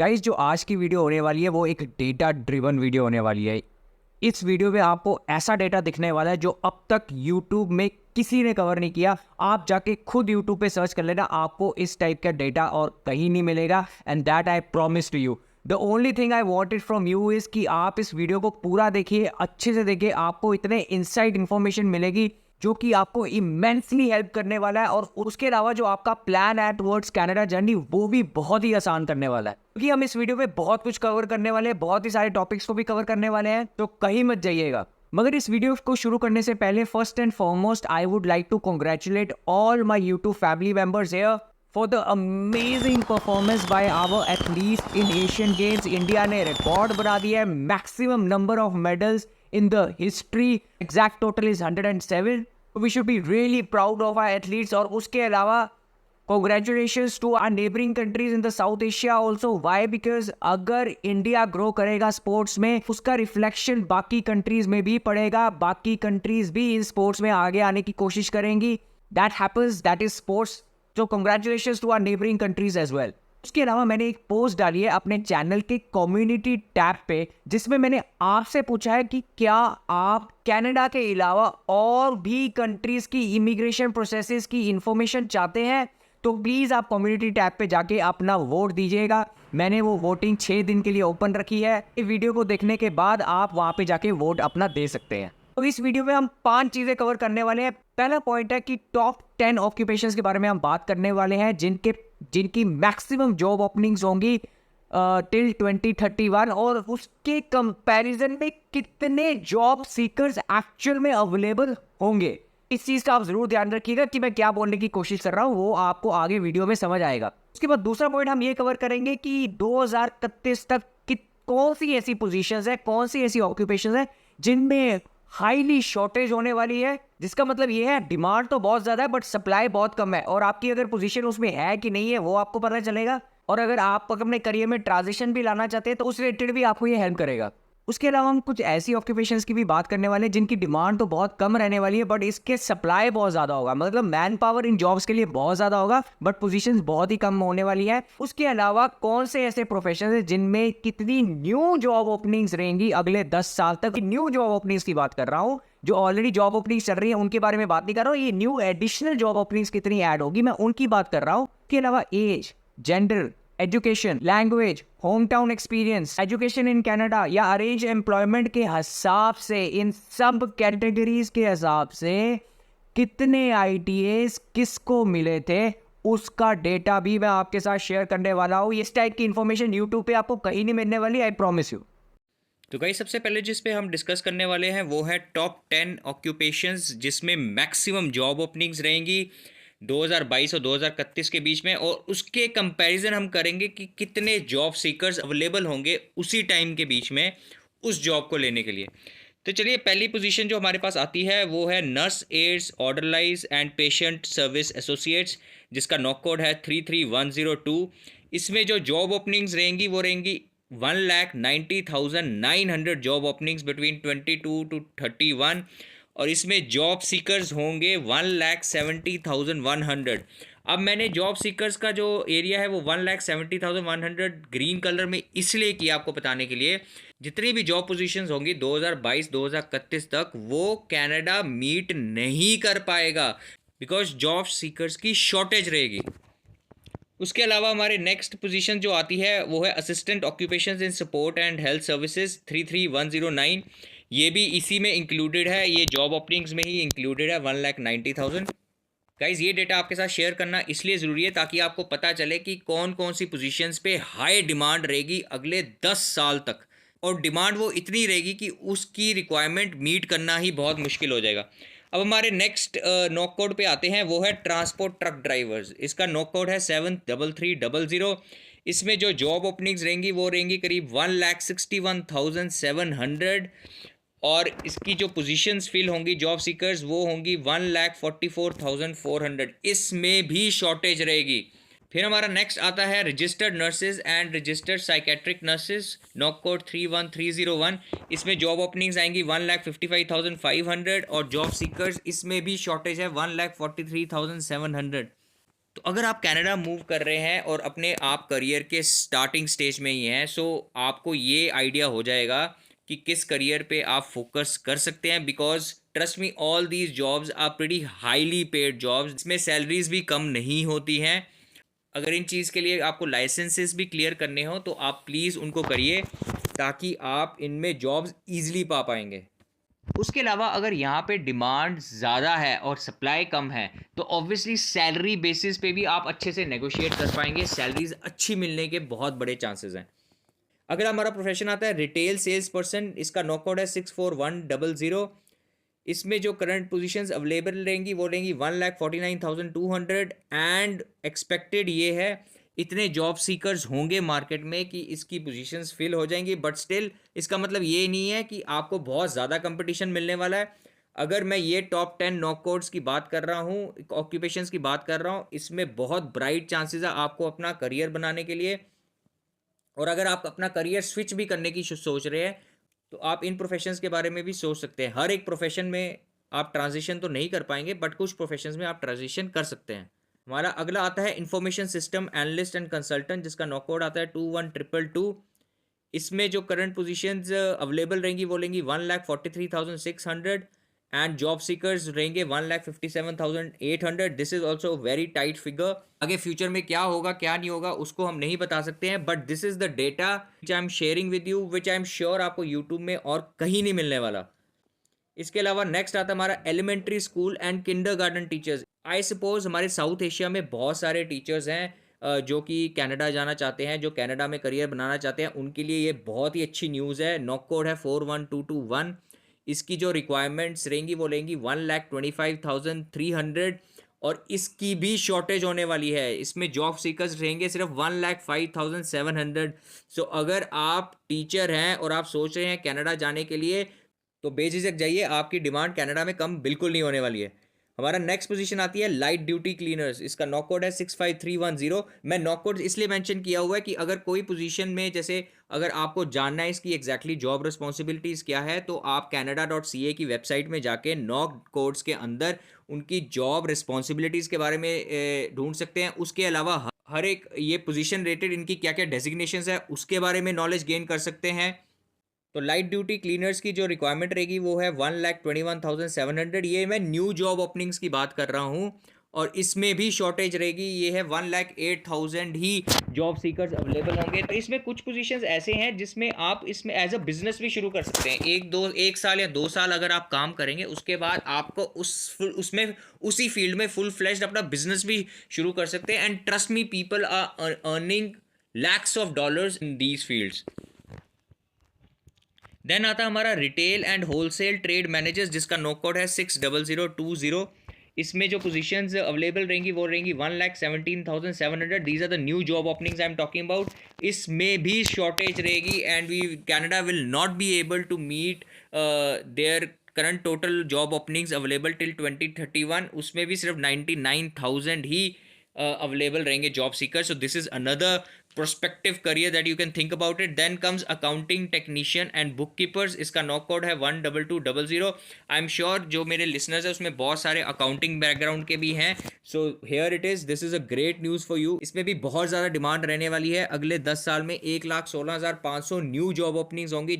Guys जो आज की वीडियो होने वाली है वो एक डेटा ड्रिवन वीडियो होने वाली है। इस वीडियो में आपको ऐसा डेटा दिखने वाला है जो अब तक यूट्यूब में किसी ने कवर नहीं किया। आप जाके खुद यूट्यूब पे सर्च कर लेना, आपको इस टाइप का डेटा और कहीं नहीं मिलेगा। And that I promise to you. The only thing I wanted from you is कि आप इस वीडियो को पूरा देखिए, अच्छे से देखिए। आपको इतने इनसाइड इन्फॉर्मेशन मिलेगी जो कि आपको इमेंसली हेल्प करने वाला है, और उसके अलावा जो आपका प्लान है टुवर्ड्स कनाडा जर्नी वो भी बहुत ही आसान करने वाला है, क्योंकि हम इस वीडियो में बहुत कुछ कवर करने वाले हैं, बहुत ही सारे टॉपिक्स को भी कवर करने वाले हैं, तो कहीं मत जाइएगा। मगर इस वीडियो को शुरू करने से पहले first and foremost I would like to congratulate all my YouTube family members here for the amazing performance by our athletes in Asian Games. India ने रिकॉर्ड बना दिया है, maximum number of medals in the history, exact total is 107. We should be really proud of our athletes. और उसके अलावा congratulations to our neighboring countries in the South Asia also. Why? Because अगर India grow करेगा sports में, उसका reflection बाकी countries में भी पड़ेगा, बाकी कंट्रीज भी इन स्पोर्ट्स में आगे आने की कोशिश करेंगी। That happens, that is sports. So congratulations to our neighboring countries as well. उसके अलावा मैंने एक पोस्ट डाली है अपने चैनल के कम्युनिटी टैब पे, जिसमें मैंने आपसे पूछा है कि क्या आप कनाडा के अलावा और भी कंट्रीज की इमिग्रेशन प्रोसेसेस की इंफॉर्मेशन चाहते हैं, तो प्लीज़ आप कम्युनिटी टैब पे जाके अपना वोट दीजिएगा। मैंने वो वोटिंग 6 दिन के लिए ओपन रखी है। इस वीडियो को देखने के बाद आप वहाँ पे जाके वोट अपना दे सकते हैं। तो इस वीडियो में हम 5 चीज़ें कवर करने वाले हैं। पहला पॉइंट है कि टॉप 10 ऑक्यूपेशंस के बारे में हम बात करने वाले हैं जिनकी मैक्सिमम जॉब ओपनिंग्स होंगी टिल 2031, और उसके कंपैरिजन में कितने जॉब सीकर्स एक्चुअल में अवेलेबल होंगे। इस चीज़ का आप ज़रूर ध्यान रखिएगा कि मैं क्या बोलने की कोशिश कर रहा हूँ, वो आपको आगे वीडियो में समझ आएगा। उसके बाद दूसरा पॉइंट हम ये कवर करेंगे कि 2031 तक कौन सी ऐसी पोजीशंस है, कौन सी ऐसी ऑक्यूपेशंस है जिनमें हाईली शॉर्टेज होने वाली है। जिसका मतलब ये है डिमांड तो बहुत ज़्यादा है बट सप्लाई बहुत कम है, और आपकी अगर पोजीशन उसमें है कि नहीं है वो आपको पता चलेगा। और अगर आप अपने करियर में ट्रांजिशन भी लाना चाहते हैं तो उस रिलेटेड भी आपको ये हेल्प करेगा। उसके अलावा हम कुछ ऐसी ऑक्यूपेशंस की भी बात करने वाले हैं जिनकी डिमांड तो बहुत कम रहने वाली है बट इसके सप्लाई बहुत ज़्यादा होगा। मतलब मैन पावर इन जॉब्स के लिए बहुत ज़्यादा होगा बट पोजीशंस बहुत ही कम होने वाली है। उसके अलावा कौन से ऐसे प्रोफेशन है जिनमें कितनी न्यू जॉब ओपनिंग्स रहेंगी अगले 10 साल तक। न्यू जॉब ओपनिंग्स की बात कर रहा हूँ, जो ऑलरेडी जॉब ओपनिंग्स चल रही है उनके बारे में बात नहीं कर रहा हूँ। ये न्यू एडिशनल जॉब ओपनिंग्स कितनी ऐड होगी मैं उनकी बात कर रहा हूँ। इसके अलावा age, gender, education, language, home town experience, education in Canada या अरेंज एम्प्लॉयमेंट के हिसाब से, इन सब कैटेगरीज के हिसाब से कितने आईटीएस किसको मिले थे उसका डेटा भी मैं आपके साथ शेयर करने वाला हूँ। इस टाइप की इंफॉर्मेशन यूट्यूब पे आपको कहीं नहीं मिलने वाली, आई प्रॉमिस यू। तो गाइस सबसे पहले जिस पे हम डिस्कस करने वाले हैं वो है टॉप 10 ऑक्यूपेशंस जिसमें मैक्सिमम जॉब ओपनिंग्स रहेंगी 2022 और 2031 के बीच में, और उसके कंपैरिजन हम करेंगे कि कितने जॉब सीकर्स अवेलेबल होंगे उसी टाइम के बीच में उस जॉब को लेने के लिए। तो चलिए पहली पोजीशन जो हमारे पास आती है वो है nurse aides orderlies and patient service associates, जिसका नॉक कोड है 33102। इसमें जो जॉब ओपनिंग्स रहेंगी वो रहेंगी 1,90,900 जॉब ओपनिंग्स बिटवीन 22 to 31, और इसमें जॉब सीकर्स होंगे 1,70,100। अब मैंने जॉब सीकर्स का जो एरिया है वो 1,70,100 ग्रीन कलर में इसलिए किया आपको बताने के लिए, जितनी भी जॉब पोजीशंस होंगी 2022-2031 तक वो कनाडा मीट नहीं कर पाएगा बिकॉज जॉब सीकर्स की शॉर्टेज रहेगी। उसके अलावा हमारे नेक्स्ट पोजीशन जो आती है वो है assistant occupations in support and health services 33109। ये भी इसी में इंक्लूडेड है, ये जॉब ओपनिंग्स में ही इंक्लूडेड है 1,90,000। गाइज ये डेटा आपके साथ शेयर करना इसलिए ज़रूरी है ताकि आपको पता चले कि कौन कौन सी पोजीशंस पे हाई डिमांड रहेगी अगले 10 साल तक, और डिमांड वो इतनी रहेगी कि उसकी रिक्वायरमेंट मीट करना ही बहुत मुश्किल हो जाएगा। अब हमारे नेक्स्ट नॉक कोड पे आते हैं, वो है ट्रांसपोर्ट ट्रक ड्राइवर्स। इसका नॉक कोड है 73300। इसमें जो जॉब ओपनिंग्स रहेंगी वो रहेंगी करीब 1,61,700, और इसकी जो पोजीशंस फिल होंगी जॉब सीकर्स वो होंगी 1,44,400। इसमें भी शॉर्टेज रहेगी। फिर हमारा नेक्स्ट आता है registered nurses and registered psychiatric nurses, NOC code 31301। इसमें जॉब ओपनिंग्स आएंगी 1,55,500, और जॉब सीकर्स इसमें भी शॉर्टेज है 1,43,700। तो अगर आप कनाडा मूव कर रहे हैं और अपने आप करियर के स्टार्टिंग स्टेज में ही हैं, सो आपको ये आइडिया हो जाएगा कि किस करियर पे आप फोकस कर सकते हैं, because trust me all these jobs are pretty highly paid jobs, इसमें सैलरीज भी कम नहीं होती हैं। अगर इन चीज़ के लिए आपको लाइसेंसेस भी क्लियर करने हो तो आप प्लीज़ उनको करिए, ताकि आप इनमें जॉब्स ईजिली पा पाएंगे। उसके अलावा अगर यहाँ पे डिमांड ज़्यादा है और सप्लाई कम है, तो ऑब्वियसली सैलरी बेसिस पे भी आप अच्छे से नेगोशिएट कर पाएंगे, सैलरीज अच्छी मिलने के बहुत बड़े चांसेस हैं। अगर हमारा प्रोफेशन आता है रिटेल सेल्स पर्सन, इसका नॉकआउट है 64100। इसमें जो करंट पोजीशंस अवेलेबल रहेंगी वो रहेंगी 1,49,200 एंड एक्सपेक्टेड ये है इतने जॉब सीकर्स होंगे मार्केट में कि इसकी पोजीशंस फिल हो जाएंगी। बट स्टिल इसका मतलब ये नहीं है कि आपको बहुत ज़्यादा कंपटीशन मिलने वाला है। अगर मैं ये टॉप 10 नॉकआउट्स की बात कर रहा हूँ, ऑक्यूपेशंस की बात कर रहा हूँ, इसमें बहुत ब्राइट चांसेस है आपको अपना करियर बनाने के लिए। और अगर आप अपना करियर स्विच भी करने की सोच रहे हैं तो आप इन प्रोफेशंस के बारे में भी सोच सकते हैं। हर एक प्रोफेशन में आप ट्रांजिशन तो नहीं कर पाएंगे, बट कुछ प्रोफेशंस में आप ट्रांजिशन कर सकते हैं। हमारा अगला आता है information system analyst and consultant, जिसका नॉकआउट आता है 21,222। इसमें जो करंट पोजीशंस अवेलेबल रहेंगी वो लेंगी 1,43,600 एंड जॉब सीकर्स रहेंगे 1,57,800। This is also very tight figure. आगे फ्यूचर में क्या होगा क्या नहीं होगा उसको हम नहीं बता सकते हैं, but this is the data which I am sharing with you, which I am sure आपको यूट्यूब में और कहीं नहीं मिलने वाला। इसके अलावा नेक्स्ट आता है हमारा elementary school and kindergarten teachers. I suppose हमारे साउथ एशिया में बहुत सारे टीचर्स हैं जो कि कनाडा जाना चाहते हैं, जो कनाडा में करियर बनाना चाहते हैं, उनके लिए ये बहुत ही अच्छी न्यूज़ है। नॉक कोड है 41221। इसकी जो रिक्वायरमेंट्स रहेंगी वो लेंगी 1,25,300 और इसकी भी शॉर्टेज होने वाली है। इसमें जॉब सीकर्स रहेंगे सिर्फ 1,05,700। सो अगर आप टीचर हैं और आप सोच रहे हैं कनाडा जाने के लिए तो बेझिझक जाइए, आपकी डिमांड कनाडा में कम बिल्कुल नहीं होने वाली है। हमारा नेक्स्ट पोजीशन आती है लाइट ड्यूटी क्लीनर्स, इसका नॉक कोड है 65310। मैं नॉक कोड इसलिए मेंशन किया हुआ है कि अगर कोई पोजीशन में, जैसे अगर आपको जानना है इसकी एग्जैक्टली जॉब रिस्पॉन्सिबिलिटीज़ क्या है, तो आप canada.ca की वेबसाइट में जाके नॉक कोड्स के अंदर उनकी जॉब रिस्पॉन्सिबिलिटीज़ के बारे में ढूंढ सकते हैं। उसके अलावा हर एक ये पोजीशन रेटेड इनकी क्या क्या डेजिग्नेशंस है उसके बारे में नॉलेज गेन कर सकते हैं। तो लाइट ड्यूटी क्लीनर्स की जो रिक्वायरमेंट रहेगी वो है 1,21,700। ये मैं न्यू जॉब ओपनिंग्स की बात कर रहा हूँ और इसमें भी शॉर्टेज रहेगी। ये है 1,08,000 ही जॉब सीकर्स अवेलेबल होंगे। तो इसमें कुछ पोजीशंस ऐसे हैं जिसमें आप इसमें एज अ बिजनेस भी शुरू कर सकते हैं। एक साल या 2 साल अगर आप काम करेंगे उसके बाद आपको उसमें उसी फील्ड में फुल फ्लेश्ड अपना बिजनेस भी शुरू कर सकते हैं। And trust me, people are earning lakhs of dollars in these fields. Then आता है हमारा retail and wholesale trade managers, जिसका नॉकआउट है 60020। इसमें जो पोजीशंस अवेलेबल रहेंगी वो रहेंगी 1,17,700। These are the new job openings I am talking about. इसमें भी शॉर्टेज रहेगी and we Canada will not be able to meet their current total job openings available till 2031। उसमें भी सिर्फ 99,000 ही अवेलेबल रहेंगे job seeker. So this is another prospective career that you can think about it. Then comes accounting technician and bookkeepers, इसका knock code है 12200। आई am sure जो मेरे listeners है उसमें बहुत सारे अकाउंटिंग बैकग्राउंड के भी हैं। So here it is, this is a great news for you. इसमें भी बहुत ज़्यादा डिमांड रहने वाली है। अगले 10 साल में 1,16,500 न्यू जॉब ओपनिंग्स होंगी,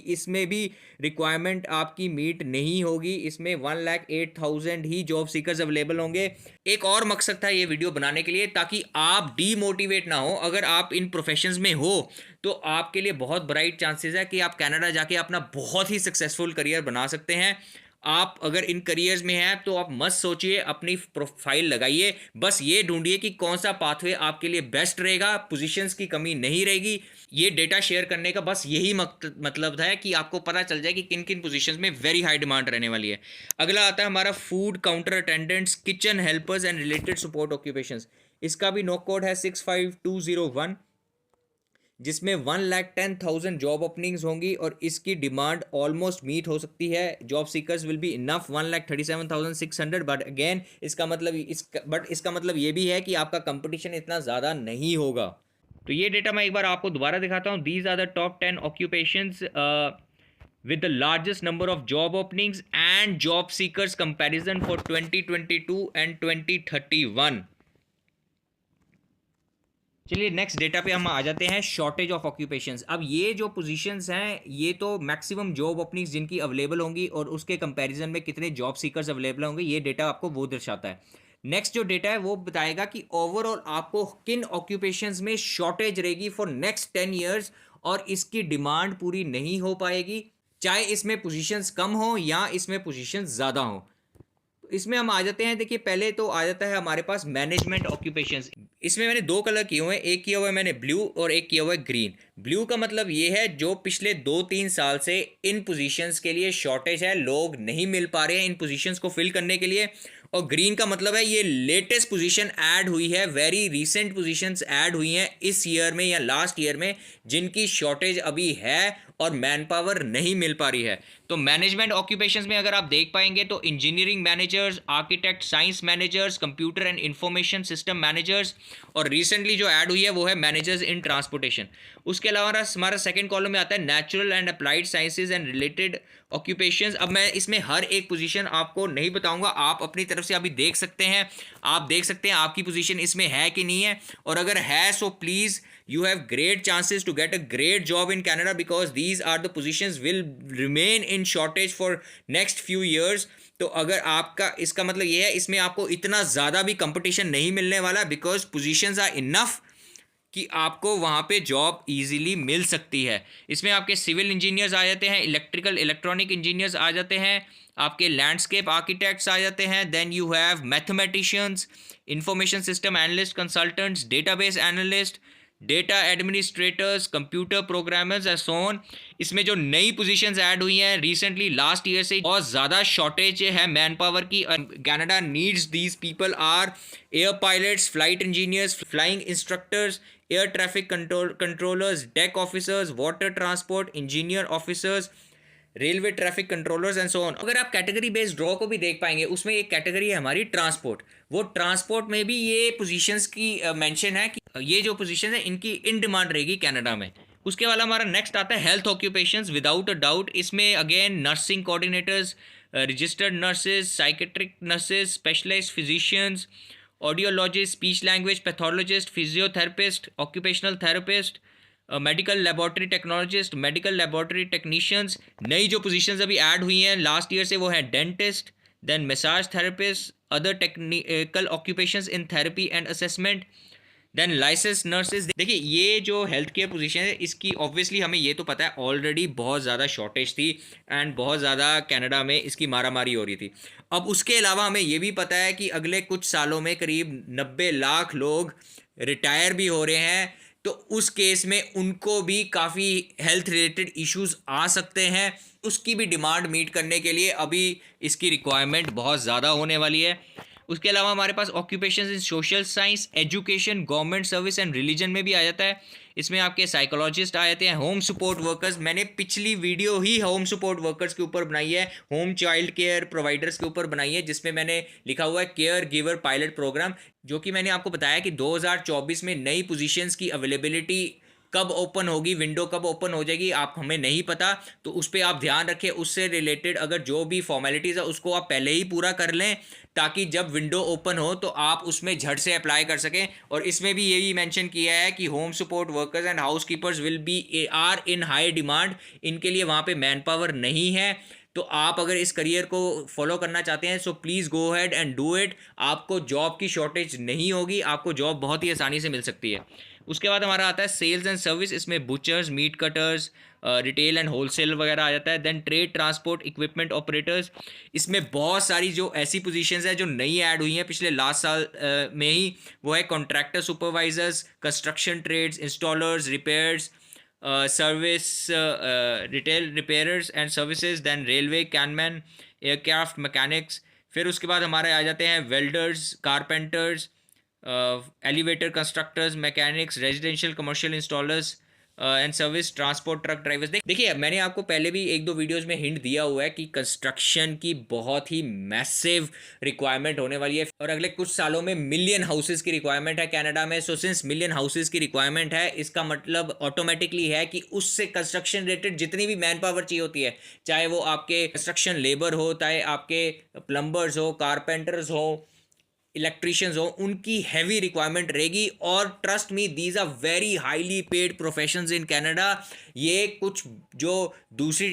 इसमें भी रिक्वायरमेंट आपकी मीट नहीं होगी। इसमें 1,08,000 ही जॉब सीकर्स अवेलेबल होंगे। एक और मकसद था ये वीडियो बनाने के लिए, ताकि आप डीमोटिवेट ना हो। अगर आप इन प्रोफेशंस में हो तो आपके लिए बहुत ब्राइट चांसेस है कि आप कनाडा जाके अपना बहुत ही सक्सेसफुल करियर बना सकते हैं। आप अगर इन करियर्स में हैं तो आप मत सोचिए, अपनी प्रोफाइल लगाइए, बस ये ढूंढिए कि कौन सा पाथवे आपके लिए बेस्ट रहेगा। पोजीशंस की कमी नहीं रहेगी। ये डेटा शेयर करने का बस यही मतलब है कि आपको पता चल जाए कि किन किन पोजीशंस में वेरी हाई डिमांड रहने वाली है। अगला आता है हमारा food counter attendants, kitchen helpers and related support occupations. इसका भी नॉक कोड है 65201, जिसमें 1,10,000 जॉब ओपनिंग्स होंगी और इसकी डिमांड ऑलमोस्ट मीट हो सकती है। Job seekers will be enough 1,37,600। But again इसका मतलब ये भी है कि आपका कंपटीशन इतना ज़्यादा नहीं होगा। तो ये डेटा मैं एक बार आपको दोबारा दिखाता हूँ। These are the top 10 occupations with the largest number of job openings and job seekers comparison for 2022 and 2031. चलिए नेक्स्ट डेटा पे हम आ जाते हैं, शॉर्टेज ऑफ ऑक्यूपेशंस। अब ये जो पोजीशंस हैं ये तो मैक्सिमम जॉब ओपनिंग्स जिनकी अवेलेबल होंगी और उसके कंपैरिजन में कितने जॉब सीकर्स अवेलेबल होंगे, ये डेटा आपको वो दर्शाता है। नेक्स्ट जो डेटा है वो बताएगा कि ओवरऑल आपको किन ऑक्यूपेशंस में शॉर्टेज रहेगी फॉर नेक्स्ट 10 ईयर्स, और इसकी डिमांड पूरी नहीं हो पाएगी, चाहे इसमें पोजीशंस कम हो या इसमें पोजीशंस ज़्यादा हो। इसमें हम आ जाते हैं, देखिए पहले तो आ जाता है हमारे पास मैनेजमेंट ऑक्यूपेशंस। इसमें मैंने दो कलर किए हुए हैं, एक किया हुआ है मैंने ब्लू और एक किया हुआ है ग्रीन। ब्लू का मतलब ये है जो पिछले 2-3 साल से इन पोजीशंस के लिए शॉर्टेज है, लोग नहीं मिल पा रहे हैं इन पोजीशंस को फिल करने के लिए। और ग्रीन का मतलब है ये लेटेस्ट पोजीशन ऐड हुई है, वेरी रीसेंट पोजीशंस ऐड हुई हैं इस ईयर में या लास्ट ईयर में, जिनकी शॉर्टेज अभी है और मैन पावर नहीं मिल पा रही है। तो मैनेजमेंट ऑक्यूपेशंस में अगर आप देख पाएंगे तो engineering managers, architect, science managers, computer and information system managers, और रिसेंटली जो ऐड हुई है वो है मैनेजर्स इन ट्रांसपोर्टेशन। उसके अलावा हमारा सेकंड कॉलम में आता है natural and applied sciences and related occupations. अब मैं इसमें हर एक पोजीशन आपको नहीं बताऊंगा, आप अपनी तरफ से अभी देख सकते हैं, आप देख सकते हैं आपकी पोजीशन इसमें है कि नहीं है, और अगर है so please you have great chances to get a great job in Canada because these are the positions will remain in shortage for next few years। तो अगर आपका इसका मतलब ये है इसमें आपको इतना ज़्यादा भी कंपटीशन नहीं मिलने वाला, बिकॉज पोजीशंस आर इनफ कि आपको वहाँ पे जॉब इजीली मिल सकती है। इसमें आपके सिविल इंजीनियर्स आ जाते हैं, इलेक्ट्रिकल इलेक्ट्रॉनिक इंजीनियर्स आ जाते हैं, आपके लैंडस्केप आर्किटेक्ट्स आ जाते हैं, then you have mathematicians, information system analyst, consultants, database analyst, data administrators, computer programmers and so on. इसमें जो नई पोजीशंस ऐड हुई हैं रिसेंटली लास्ट ईयर से, बहुत ज़्यादा शॉर्टेज है मैन पावर की। Canada needs these people are air pilots, flight engineers, flying instructors, air traffic controllers, deck officers, water transport engineer officers, railway traffic controllers and so on. अगर आप category based draw को भी देख पाएंगे, उसमें एक category है हमारी ट्रांसपोर्ट। वो ट्रांसपोर्ट में भी ये पोजीशंस की मेंशन है कि ये जो पोजीशन है इनकी इन डिमांड रहेगी कनाडा में। उसके बाद हमारा नेक्स्ट आता है health occupations. Without a doubt इसमें again nursing coordinators, registered nurses, psychiatric nurses, specialised physicians, audiologist, speech language pathologist, physiotherapist, occupational therapist, medical laboratory technologist, medical laboratory technicians. नई जो पोजीशंस अभी ऐड हुई हैं लास्ट ईयर से वो है dentist, then massage therapist, other technical occupations in therapy and assessment, then license nurses. देखिए ये जो हेल्थ केयर पोजीशन है इसकी ऑब्वियसली हमें ये तो पता है ऑलरेडी बहुत ज़्यादा शॉर्टेज थी एंड बहुत ज़्यादा कनाडा में इसकी मारामारी हो रही थी। अब उसके अलावा हमें ये भी पता है कि अगले कुछ सालों में करीब 90 लाख लोग रिटायर भी हो रहे हैं, तो उस केस में उनको भी काफ़ी हेल्थ रिलेटेड इश्यूज आ सकते हैं। उसकी भी डिमांड मीट करने के लिए अभी इसकी रिक्वायरमेंट बहुत ज़्यादा होने वाली है। उसके अलावा हमारे पास occupations in social science, education, government service and religion में भी आ जाता है। इसमें आपके साइकोलॉजिस्ट आ जाते हैं, होम सपोर्ट वर्कर्स। मैंने पिछली वीडियो ही होम सपोर्ट वर्कर्स के ऊपर बनाई है, होम चाइल्ड केयर प्रोवाइडर्स के ऊपर बनाई है, जिसमें मैंने लिखा हुआ है केयर गिवर पायलट प्रोग्राम, जो कि मैंने आपको बताया कि 2024 में नई पोजीशंस की अवेलेबिलिटी कब ओपन होगी, विंडो कब ओपन हो जाएगी आप हमें नहीं पता, तो उस पर आप ध्यान रखें। उससे रिलेटेड अगर जो भी फॉर्मेलिटीज़ है उसको आप पहले ही पूरा कर लें, ताकि जब विंडो ओपन हो तो आप उसमें झट से अप्लाई कर सकें। और इसमें भी यही मेंशन किया है कि home support workers and house keepers will be are in high demand. इनके लिए वहाँ पे मैन पावर नहीं है, तो आप अगर इस करियर को फॉलो करना चाहते हैं so please go had and do it. आपको जॉब की शॉर्टेज नहीं होगी, आपको जॉब बहुत ही आसानी से मिल सकती है। उसके बाद हमारा आता है सेल्स एंड सर्विस। इसमें butchers, meat cutters, retail and wholesale वगैरह आ जाता है। Then trade, transport, equipment operators. इसमें बहुत सारी जो ऐसी पोजीशंस है जो नई ऐड हुई हैं पिछले लास्ट साल में ही, वो है contractor supervisors, construction trades, installers, repairs, service, retail repairers and services, then railway carmen, aircraft mechanics. फिर उसके बाद हमारे आ जाते हैं welders, carpenters, elevator constructors, mechanics, residential commercial installers and service, transport, truck drivers. देखिए मैंने आपको पहले भी 1-2 वीडियोस में हिंट दिया हुआ है कि कंस्ट्रक्शन की बहुत ही मैसिव रिक्वायरमेंट होने वाली है और अगले कुछ सालों में मिलियन हाउसेस की रिक्वायरमेंट है कनाडा में। सो सिंस मिलियन हाउसेस की रिक्वायरमेंट है, इसका मतलब ऑटोमेटिकली है कि उससे कंस्ट्रक्शन रिलेटेड जितनी भी मैन पावर चाहिए होती है, चाहे वो आपके कंस्ट्रक्शन लेबर हो, चाहे आपके प्लम्बर्स हो, कारपेंटर्स हो, इलेक्ट्रिशियंस हो, उनकी हैवी रिक्वायरमेंट रहेगी। और trust me, these are very highly paid professions in Canada. ये कुछ जो दूसरी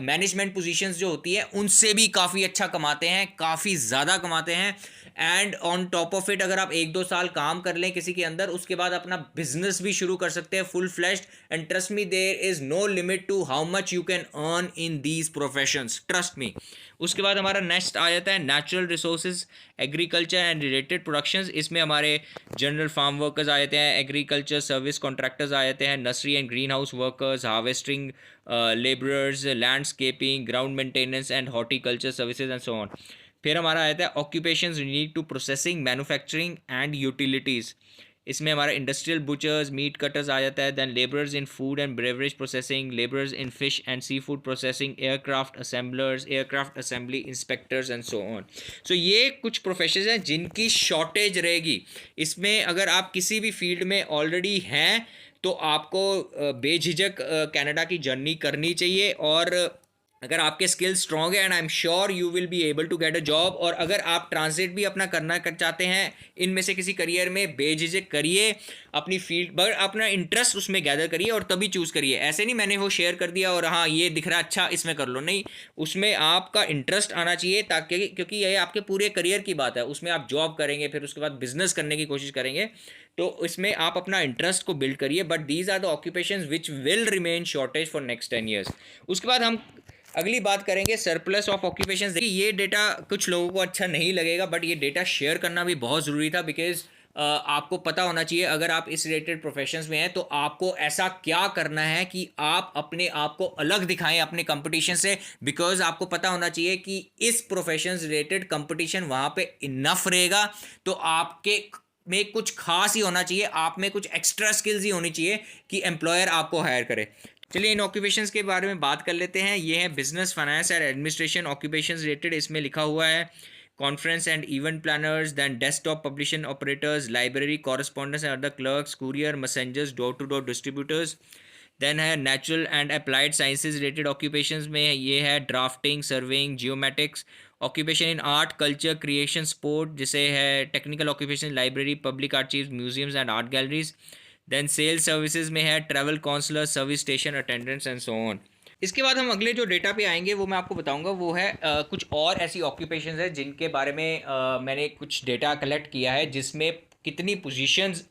मैनेजमेंट पोजीशंस जो होती है उनसे भी काफ़ी अच्छा कमाते हैं, काफ़ी ज़्यादा कमाते हैं। And on top of it, अगर आप 1-2 साल काम कर लें किसी के अंदर, उसके बाद अपना बिजनेस भी शुरू कर सकते हैं full fledged. And trust me, there is no limit to how much you can earn in these professions, trust me. उसके बाद हमारा नेक्स्ट आ जाता है natural resources, agriculture and related productions. इसमें हमारे जनरल फार्म वर्कर्स आ जाते हैं, एग्रीकल्चर सर्विस कॉन्ट्रैक्टर्स आ जाते हैं, nursery and green house workers, harvesting labourers, landscaping, ground maintenance and horticulture services and so on. फिर हमारा आता है occupations unique to processing, manufacturing and utilities. इसमें हमारा इंडस्ट्रियल बुचर्स, मीट कटर्स आ जाता है। Then labourers in food and beverage processing, labourers in fish and seafood processing, aircraft assemblers, aircraft assembly inspectors and so on. So ये कुछ professions हैं जिनकी shortage रहेगी। इसमें अगर आप किसी भी फील्ड में ऑलरेडी हैं तो आपको बेझिझक कनाडा की जर्नी करनी चाहिए। और अगर आपके स्किल स्ट्रॉन्ग है, and I am sure you will be able to get a job. और अगर आप ट्रांसलेट भी अपना करना चाहते हैं इनमें से किसी करियर में, बेझिझक करिए अपनी फील्ड, बट अपना इंटरेस्ट उसमें गैदर करिए और तभी चूज़ करिए। ऐसे नहीं मैंने वो शेयर कर दिया और हाँ ये दिख रहा अच्छा इसमें कर लो, नहीं, उसमें आपका इंटरेस्ट आना चाहिए, ताकि क्योंकि ये आपके पूरे करियर की बात है। उसमें आप जॉब करेंगे, फिर उसके बाद बिजनेस करने की कोशिश करेंगे, तो इसमें आप अपना इंटरेस्ट को बिल्ड करिए। But these are the occupations which will remain shortage for next 10 years. उसके बाद हम अगली बात करेंगे सरप्लस ऑफ ऑक्यूपेशंस। देखिए ये डेटा कुछ लोगों को अच्छा नहीं लगेगा, बट ये डेटा शेयर करना भी बहुत ज़रूरी था, बिकॉज आपको पता होना चाहिए अगर आप इस रिलेटेड प्रोफेशंस में हैं तो आपको ऐसा क्या करना है कि आप अपने आप को अलग दिखाएं अपने कंपटीशन से। बिकॉज आपको पता होना चाहिए कि इस प्रोफेशन रिलेटेड कंपटीशन वहाँ पे इनफ रहेगा, तो आपके में कुछ खास ही होना चाहिए, आप में कुछ एक्स्ट्रा स्किल्स ही होनी चाहिए कि एम्प्लॉयर आपको हायर करे। चलिए इन ऑक्यूपेशंस के बारे में बात कर लेते हैं। ये है business, finance and administration occupations related. इसमें लिखा हुआ है conference and event planners, then desktop publishing operators, library correspondents and other clerks, courier, messengers, door to door distributors. Then है natural and applied sciences related occupations में ये है drafting, surveying, geomatics. Occupation in art, culture, creation, sport, जिसे है technical occupation, library, public archives, museums and art galleries. Then sales services में है travel counsellor, service station attendants and so on. इसके बाद हम अगले जो डेटा पे आएंगे वो मैं आपको बताऊंगा, वो है कुछ और ऐसी ऑक्यूपेशंस है जिनके बारे में मैंने कुछ डेटा कलेक्ट किया है, जिसमें कितनी पोजीशंस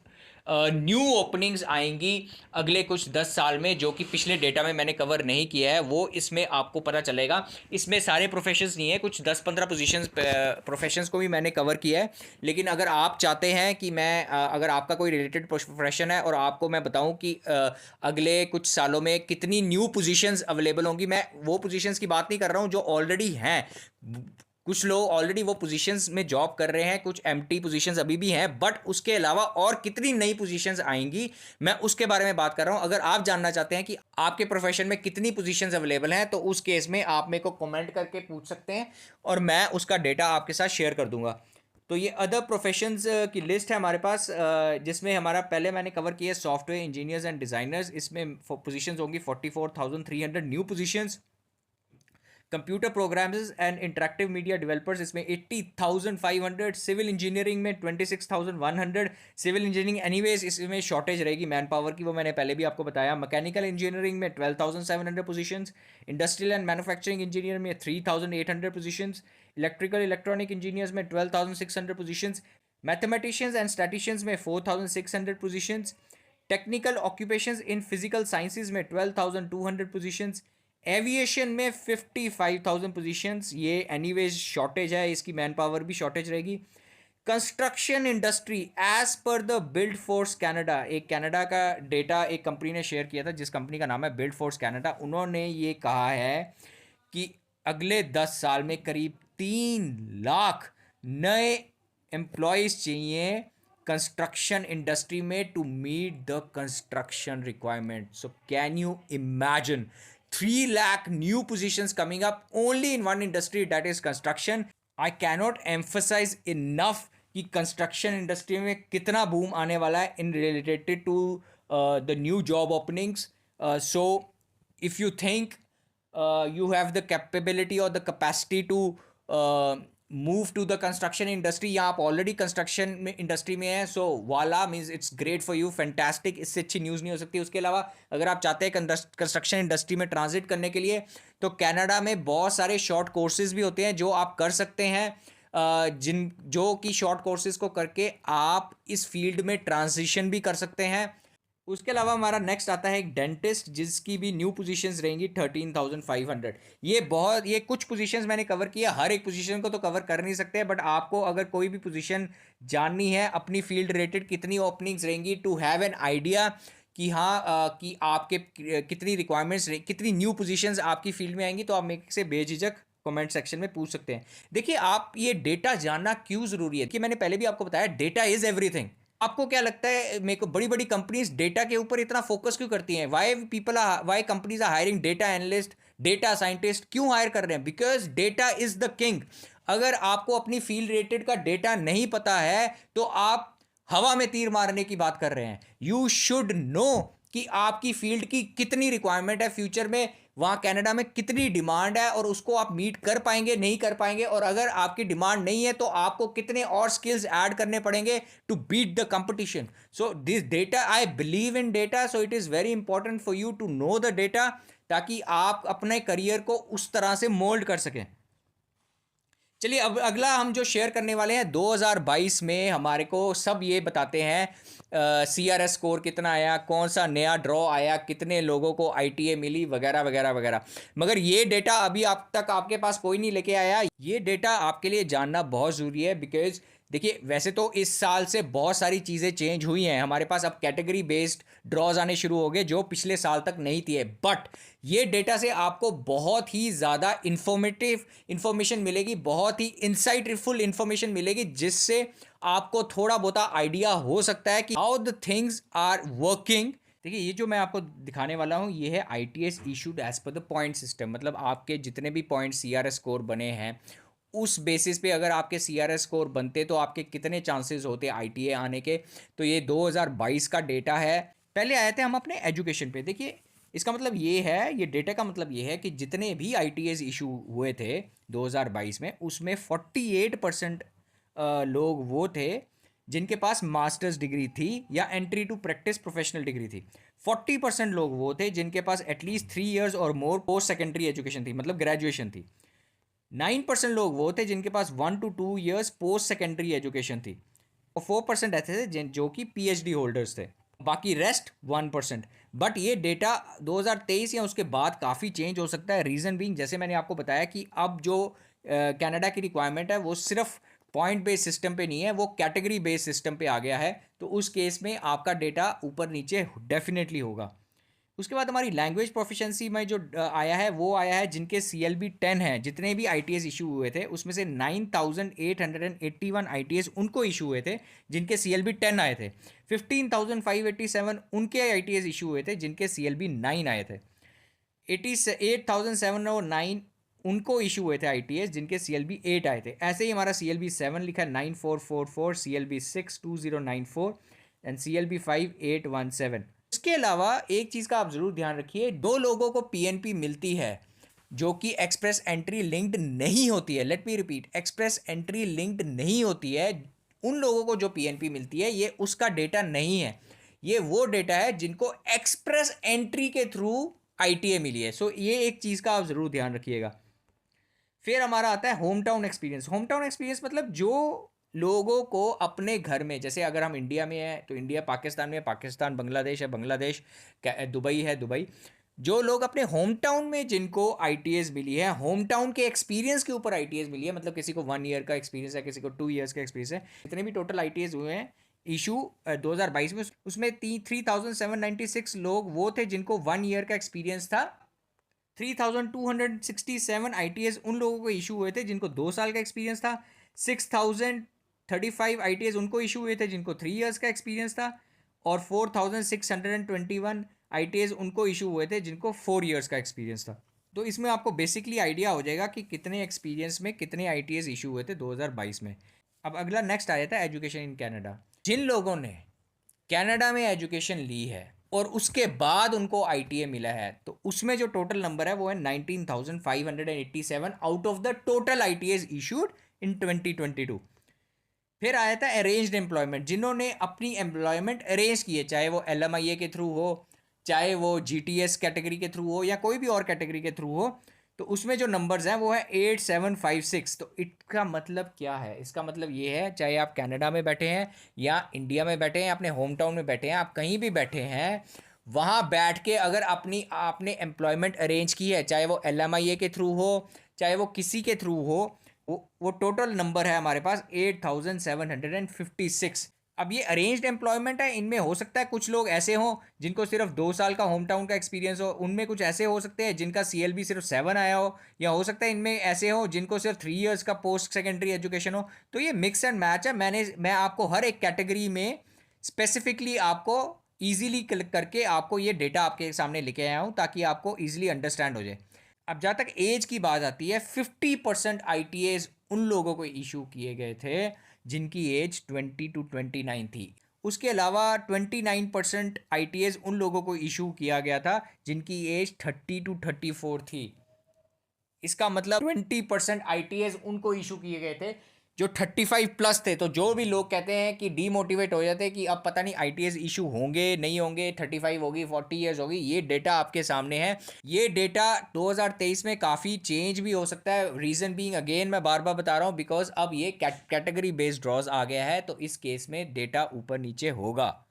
न्यू ओपनिंग्स आएंगी अगले कुछ 10 साल में, जो कि पिछले डेटा में मैंने कवर नहीं किया है, वो इसमें आपको पता चलेगा। इसमें सारे प्रोफेशंस नहीं है, कुछ 10-15 पोजीशंस प्रोफेशंस को भी मैंने कवर किया है। लेकिन अगर आप चाहते हैं कि मैं अगर आपका कोई रिलेटेड प्रोफेशन है और आपको मैं बताऊं कि अगले कुछ सालों में कितनी न्यू पोजीशंस अवेलेबल होंगी, मैं वो पोजीशंस की बात नहीं कर रहा हूं जो ऑलरेडी हैं। कुछ लोग ऑलरेडी वो पोजीशंस में जॉब कर रहे हैं, कुछ एम्प्टी पोजीशंस अभी भी हैं, बट उसके अलावा और कितनी नई पोजीशंस आएंगी मैं उसके बारे में बात कर रहा हूं। अगर आप जानना चाहते हैं कि आपके प्रोफेशन में कितनी पोजीशंस अवेलेबल हैं, तो उस केस में आप मेरे को कमेंट करके पूछ सकते हैं और मैं उसका डेटा आपके साथ शेयर कर दूंगा। तो ये अदर प्रोफेशंस की लिस्ट है हमारे पास, जिसमें हमारा पहले मैंने कवर किया सॉफ्टवेयर इंजीनियर्स एंड डिज़ाइनर्स। इसमें पोजीशंस होंगी 44,300 new positions. Computer programmers and interactive media developers, इसमें 80,500। सिविल इंजीनियरिंग में 26,100। सिविल इंजीनियरिंग एनीवेज इसमें शॉर्टेज रहेगी मैन पावर की, वो मैंने पहले भी आपको बताया। मैकेनिकल इंजीनियरिंग में 12,700 positions. Industrial and manufacturing engineer में 3,800 पोजीशंस। इलेक्ट्रिकल इलेक्ट्रॉनिक इंजीनियर्स में 12,600 पोजीशंस। मैथमेटिशियंस एंड स्टैटिशियंस में 4,600 positions. Technical occupations in physical sciences में 12,200 पोजीशंस। एविएशन में 55,000 पोजीशंस, ये एनीवेज शॉर्टेज है, इसकी मैन पावर भी शॉर्टेज रहेगी। Construction industry as per the build force Canada, एक कनाडा का डेटा एक कंपनी ने शेयर किया था जिस कंपनी का नाम है बिल्ड फोर्स कनाडा। उन्होंने ये कहा है कि अगले 10 साल में करीब 3 लाख नए एम्प्लॉयज़ चाहिए कंस्ट्रक्शन इंडस्ट्री में to meet the construction requirement. So can you imagine 3 lakh new positions coming up only in one industry, that is construction. I cannot emphasize enough कि construction industry में कितना boom आने वाला है in related to the new job openings. So if you think you have the capability or the capacity to move to the construction industry या आप already construction में industry में हैं, सो वाला means it's great for you, fantastic, इससे अच्छी news नहीं हो सकती। उसके अलावा अगर आप चाहते हैं कंस्ट्रक्शन इंडस्ट्री में ट्रांजिट करने के लिए, तो कनाडा में बहुत सारे शॉर्ट कोर्सेज भी होते हैं जो आप कर सकते हैं, जो कि शॉर्ट कोर्सेज को करके आप इस फील्ड में ट्रांजिशन भी कर सकते हैं। उसके अलावा हमारा नेक्स्ट आता है एक डेंटिस्ट, जिसकी भी न्यू पोजीशंस रहेंगी 13,500। ये कुछ पोजीशंस मैंने कवर किया, हर एक पोजीशन को तो कवर कर नहीं सकते, बट आपको अगर कोई भी पोजीशन जाननी है अपनी फील्ड रिलेटेड, कितनी ओपनिंग्स रहेंगी, टू हैव एन आइडिया कि हाँ कि आपके कितनी रिक्वायरमेंट्स, कितनी न्यू पोजीशंस आपकी फील्ड में आएंगी, तो आप मेरे से बेझिझक कमेंट सेक्शन में पूछ सकते हैं। देखिए, आप ये डेटा जानना क्यों ज़रूरी है कि मैंने पहले भी आपको बताया, डेटा इज़ एवरीथिंग। आपको क्या लगता है, मेरे को बड़ी बड़ी कंपनीज डेटा के ऊपर इतना फोकस क्यों करती हैं? Why companies are hiring data analyst, data scientist क्यों हायर कर रहे हैं? Because data is the king. अगर आपको अपनी फील्ड रिलेटेड का डेटा नहीं पता है तो आप हवा में तीर मारने की बात कर रहे हैं। यू शुड नो कि आपकी फील्ड की कितनी रिक्वायरमेंट है फ्यूचर में, वहाँ कनाडा में कितनी डिमांड है और उसको आप मीट कर पाएंगे नहीं कर पाएंगे, और अगर आपकी डिमांड नहीं है तो आपको कितने और स्किल्स ऐड करने पड़ेंगे to beat the competition. So this data, I believe in data, so it is very important for you to know the data, ताकि आप अपने करियर को उस तरह से मोल्ड कर सकें। चलिए, अब अगला हम जो शेयर करने वाले हैं, 2022 में हमारे को सब ये बताते हैं CRS स्कोर कितना आया, कौन सा नया ड्रॉ आया, कितने लोगों को ITA मिली, वगैरह वगैरह वगैरह। मगर ये डेटा अभी आप तक आपके पास कोई नहीं लेके आया। ये डेटा आपके लिए जानना बहुत ज़रूरी है, बिकॉज देखिए, वैसे तो इस साल से बहुत सारी चीज़ें चेंज हुई हैं। हमारे पास अब कैटेगरी बेस्ड ड्रॉज आने शुरू हो गए जो पिछले साल तक नहीं थी, बट ये डेटा से आपको बहुत ही ज़्यादा इंफॉर्मेशन मिलेगी, बहुत ही इंसाइटफुल इंफॉर्मेशन मिलेगी, जिससे आपको थोड़ा बहुत आइडिया हो सकता है कि how the things are working. देखिए, ये जो मैं आपको दिखाने वाला हूँ, ये है ITS issued as per the point system. मतलब आपके जितने भी पॉइंट CRS स्कोर बने हैं, उस बेसिस पे अगर आपके CRS स्कोर बनते तो आपके कितने चांसेस होते ITA आने के। तो ये 2022 का डेटा है। पहले आए थे हम अपने एजुकेशन पे। देखिए, इसका मतलब ये है, ये डेटा का मतलब ये है कि जितने भी ITAs इशू हुए थे 2022 में, उसमें 48% लोग वो थे जिनके पास मास्टर्स डिग्री थी या entry to practice professional degree थी। 40% लोग वो थे जिनके पास एटलीस्ट 3 years और मोर पोस्ट सेकेंडरी एजुकेशन थी, मतलब ग्रेजुएशन थी। 9% लोग वो थे जिनके पास 1 to 2 years post secondary education थी, और 4% ऐसे थे जो कि PhD होल्डर्स थे। बाकी रेस्ट 1%। बट ये डेटा 2023 या उसके बाद काफ़ी चेंज हो सकता है। रीज़न बीइंग, जैसे मैंने आपको बताया कि अब जो कनाडा की रिक्वायरमेंट है वो सिर्फ पॉइंट बेस्ड सिस्टम पे नहीं है, वो कैटेगरी बेस्ड सिस्टम पे आ गया है। तो उस केस में आपका डेटा ऊपर नीचे डेफिनेटली होगा। उसके बाद हमारी लैंग्वेज प्रोफिशिएंसी में जो आया है, वो आया है जिनके CLB 10 है। जितने भी ITS इशू हुए थे उसमें से 9,881 ITS उनको इशू हुए थे जिनके CLB 10 आए थे। 15,587 उनके ITS इशू हुए थे जिनके CLB 9 आए थे। 88,709 उनको इशू हुए थे ITS जिनके CLB 8 आए थे। ऐसे ही हमारा CLB 7 लिखा है 9444, CLB 6 2094 एंड CLB 5 817। इसके अलावा एक चीज़ का आप ज़रूर ध्यान रखिए, 2 लोगों को PNP मिलती है जो कि एक्सप्रेस एंट्री लिंक्ड नहीं होती है। Let me repeat, express entry linked नहीं होती है। उन लोगों को जो PNP मिलती है, ये उसका डेटा नहीं है, ये वो डेटा है जिनको एक्सप्रेस एंट्री के थ्रू ITA मिली है। सो ये एक चीज़ का आप ज़रूर ध्यान रखिएगा। फिर हमारा आता है home town experience. Home town experience मतलब जो लोगों को अपने घर में, जैसे अगर हम इंडिया में हैं तो इंडिया, पाकिस्तान में पाकिस्तान, बांग्लादेश है बांग्लादेश, दुबई है दुबई, जो लोग अपने होम टाउन में जिनको ITS मिली है, होम टाउन के एक्सपीरियंस के ऊपर ITS मिली है, मतलब किसी को 1 year का एक्सपीरियंस है, किसी को 2 years का एक्सपीरियंस है, इतने भी टोटल ITS हुए हैं इशू 2022 में, उसमें 3,796 लोग वो थे जिनको 1 year का एक्सपीरियंस था। 3,267 ITS उन लोगों को इशू हुए थे जिनको 2 साल का एक्सपीरियंस था। 6,035 ITS उनको इशू हुए थे जिनको 3 years का एक्सपीरियंस था, और 4,621 ITS उनको इशू हुए थे जिनको 4 years का एक्सपीरियंस था। तो इसमें आपको बेसिकली आइडिया हो जाएगा कि कितने एक्सपीरियंस में कितने ITS इशू हुए थे 2022 में। अब अगला नेक्स्ट आ जाता है एजुकेशन इन कनाडा। जिन लोगों ने कनाडा में एजुकेशन ली है और उसके बाद उनको ITA मिला है, तो उसमें जो टोटल नंबर है वो है 19,587 out of the total ITS issued in 2022। फिर आया था अरेंज्ड एम्प्लॉयमेंट, जिन्होंने अपनी एम्प्लॉयमेंट अरेंज की है, चाहे वो LMIA के थ्रू हो, चाहे वो GTS कैटेगरी के थ्रू हो, या कोई भी और कैटेगरी के थ्रू हो। तो उसमें जो नंबर्स हैं वो है 8756। तो इसका मतलब क्या है? इसका मतलब ये है, चाहे आप कनाडा में बैठे हैं या इंडिया में बैठे हैं, अपने होम टाउन में बैठे हैं, आप कहीं भी बैठे हैं, वहाँ बैठ के अगर आपने एम्प्लॉयमेंट अरेंज की है, चाहे वो LMIA के थ्रू हो, चाहे वो किसी के थ्रू हो, वो टोटल नंबर है हमारे पास 8756। अब ये अरेंज्ड एम्प्लॉयमेंट है, इनमें हो सकता है कुछ लोग ऐसे हों जिनको सिर्फ 2 साल का होम टाउन का एक्सपीरियंस हो, उनमें कुछ ऐसे हो सकते हैं जिनका CLB सिर्फ 7 आया हो, या हो सकता है इनमें ऐसे हो जिनको सिर्फ 3 ईयर्स का पोस्ट सेकेंडरी एजुकेशन हो। तो ये मिक्स एंड मैच है। मैं आपको हर एक कैटेगरी में स्पेसिफिकली आपको ईजिली क्लिक करके आपको ये डेटा आपके सामने लेके आया हूँ, ताकि आपको ईजिली अंडरस्टैंड हो जाए। अब जहाँ तक एज की बात आती है, 50% ITAs उन लोगों को इशू किए गए थे जिनकी एज 20 to 29 थी। उसके अलावा 29% ITAs उन लोगों को इशू किया गया था जिनकी एज 30 to 34 थी। इसका मतलब 20% ITAs उनको इशू किए गए थे जो 35 प्लस थे। तो जो भी लोग कहते हैं कि डीमोटिवेट हो जाते हैं कि अब पता नहीं ITAs इशू होंगे नहीं होंगे, 35 होगी, 40 ईयर्स होगी, ये डेटा आपके सामने है। ये डेटा 2023 में काफ़ी चेंज भी हो सकता है। रीज़न बीइंग, अगेन मैं बार बार बता रहा हूँ, बिकॉज अब ये कैटेगरी बेस्ड ड्रॉज आ गया है, तो इस केस में डेटा ऊपर नीचे होगा।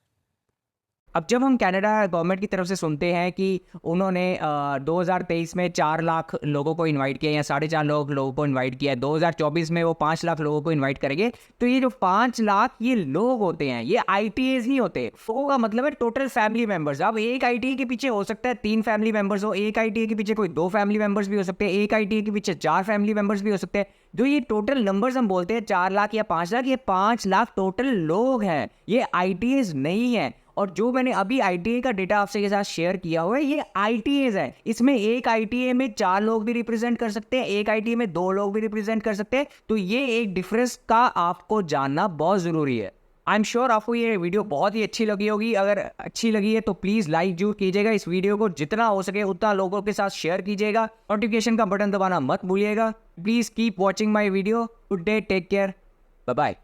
अब जब हम कनाडा गवर्नमेंट की तरफ से सुनते हैं कि उन्होंने 2023 में 4 लाख लोगों को इनवाइट किया या 4.5 लोगों को इनवाइट किया है, 2024 में वो 5 लाख लोगों को इनवाइट करेंगे, तो ये जो 5 लाख ये लोग होते हैं, ये ITAs नहीं होते। लोगों का मतलब है टोटल फैमिली मेंबर्स। अब एक ITA के पीछे हो सकता है 3 फैमिली मेंबर्स हो, एक ITA के पीछे कोई 2 फैमिली मेंबर्स भी हो सकते हैं, एक ITA के पीछे 4 फैमिली मेंबर्स भी हो सकते हैं। जो ये टोटल नंबर्स हम बोलते हैं 4 लाख या 5 लाख, ये 5 लाख टोटल लोग हैं, ये ITAs नहीं है। और जो मैंने अभी ITA का डेटा आपसे के साथ शेयर किया हुआ है, ये ITAs है। इसमें एक ITA में 4 लोग भी रिप्रेजेंट कर सकते हैं, एक ITA में 2 लोग भी रिप्रेजेंट कर सकते हैं। तो ये एक डिफरेंस का आपको जानना बहुत ज़रूरी है। आई एम श्योर आपको ये वीडियो बहुत ही अच्छी लगी होगी। अगर अच्छी लगी है तो प्लीज़ लाइक जरूर कीजिएगा। इस वीडियो को जितना हो सके उतना लोगों के साथ शेयर कीजिएगा। नोटिफिकेशन का बटन दबाना मत भूलिएगा। Please keep watching my video. Good day, take care, bye bye.